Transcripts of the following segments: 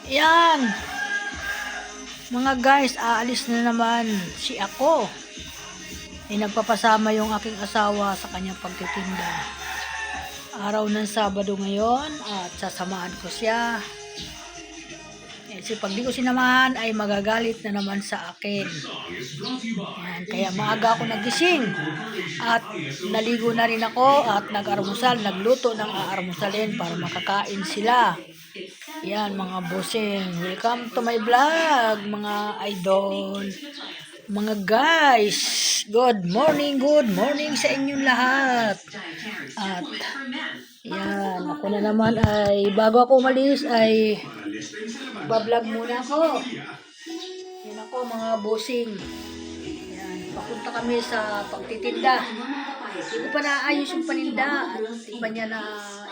Yan, mga guys, aalis na naman si ako. Nagpapasama yung aking asawa sa kanyang pagtitinda. Araw ng Sabado ngayon at sasamahan ko siya. Kasi pag di ko sinamahan ay magagalit na naman sa akin. Yan, kaya maaga ako nagising at naligo na rin ako at nag-armusal, nagluto ng aarmusalin para makakain sila. Yan mga bossing, welcome to my vlog mga idol, mga guys. Good morning sa inyong lahat. At yan, ako na naman ay bago ako umalis ay bablog muna ako. Yan ako mga bossing. Yan, papunta kami sa pagtitinda. Hindi ko pa naayos yung paninda. Hindi pa niya na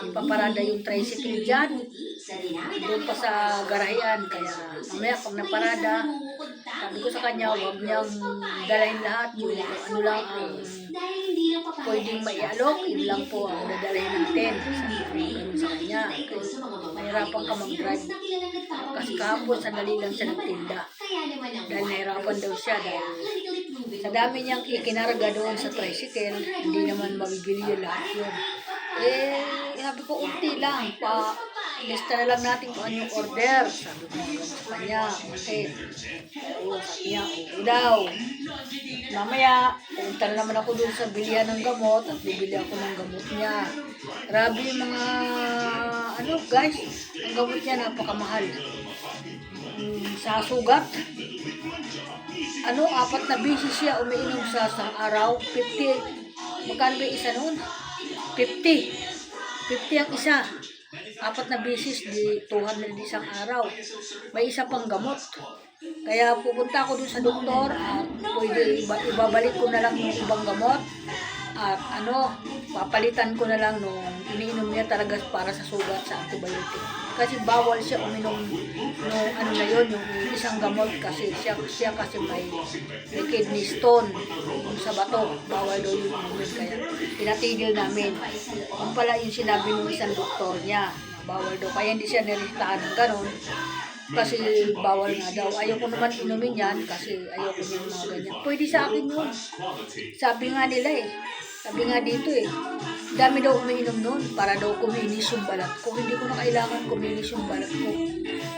ipaparada yung tricycle dyan. Doon pa sa garahean. Kaya mamaya pag naparada, sabi ko sa kanya, huwag niyang dalahin lahat. Yung ano lang ang pwedeng maialok, yun lang po ang dadalhin natin. Sabi ko sa kanya, mahirapan ka mag-drive. Kasi kahapon, sandali lang siya nagtinda. Dahil nahirapan daw siya. Dahil sa dami niyang ikinarga doon sa tricycle, hindi naman mabibili yung lahat yun. Sabi ko, unti lang. Lista na lang natin kung ano yung order. Sabi ko sa kanya, okay. Oo, sabi niya, oo daw. Mamaya, punta na naman ako doon sa bilihan ng gamot at bibili ako ng gamot niya. Grabe yung mga, guys, ang gamot niya napakamahal. Sa sugat, 4 na beses siya umiinom sa isang araw. 50. Magkano ba isa noon? 50 ang isa. 4 na beses, di 200 isang araw. May isa pang gamot. Kaya pupunta ako dun sa doktor at pwede ibabalik ko na lang yung ibang gamot. At papalitan ko na lang nung iniinom niya talaga para sa sugat sa antibiotic. Kasi bawal siya uminom nung yung isang gamot kasi siya kasi may kidney stone sa bato. Bawal daw yung uminom kaya pinatigil namin. Ang pala yung sinabi ng isang doktor niya, bawal daw. Kaya hindi siya niritahan ng ganon. Kasi bawal nga daw. Ayaw ko naman inumin yan kasi ayaw ko yung mga ganyan. Pwede sa akin yun. Sabi nga nila Sabi nga dito dami daw umiinom noon para daw kuminis yung balat ko. Hindi ko na kailangan kuminis yung balat ko.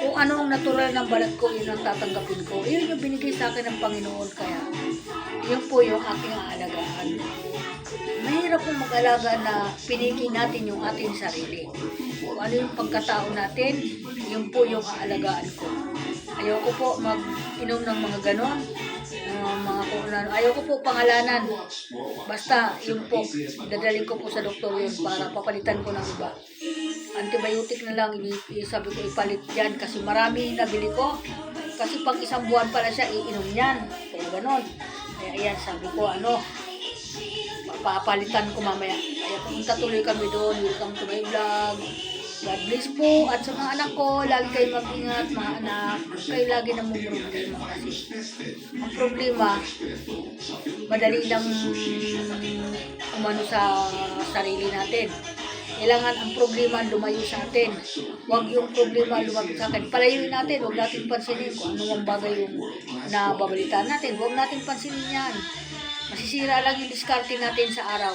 Kung ano ang natural ng balat ko, yun ang tatanggapin ko. Yun yung binigay sa akin ng Panginoon. Kaya yun po yung aking aalagaan. Mahirap pong mag-alaga na piniki natin yung ating sarili. Kung ano yung pagkatao natin, yun po yung aalagaan ko. Ayoko po mag-inom ng mga ganon. Ayoko po pangalanan. Basta yun po, dadalhin ko po sa doktor yun para papalitan ko ng iba. Antibiotic na lang, sabi ko ipalit yan kasi marami nabili ko. Kasi pag isang buwan pala siya, iinom yan. Kaya ganon. Kaya ayan, sabi ko papalitan ko mamaya. Kaya pumunta tuloy kami doon. Welcome to my vlog. God bless po. At sa mga anak ko, lagi kayo mag-ingat, mga anak. Kayo lagi na problema kasi ang problema, madali lang umano sa sarili natin. Kailangan ang problema lumayo sa atin. Huwag yung problema lumapit sa akin. Palayuin natin. Huwag natin pansinin kung ano ang bagay yung nababalitaan natin. Huwag natin pansinin yan. Masisira lang yung diskarte natin sa araw.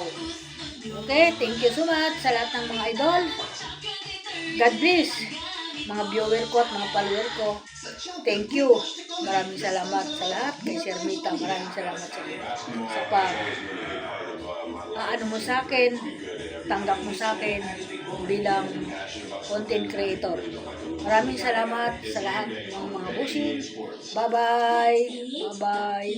Okay? Thank you so much sa lahat ng mga idol. God bless. Mga viewer ko at mga follower ko. Thank you. Maraming salamat sa lahat. Kay Sir Mita, maraming salamat sa mo sa akin, tanggap mo sa akin bilang content creator. Maraming salamat sa lahat ng mga busi. Bye-bye. Bye-bye.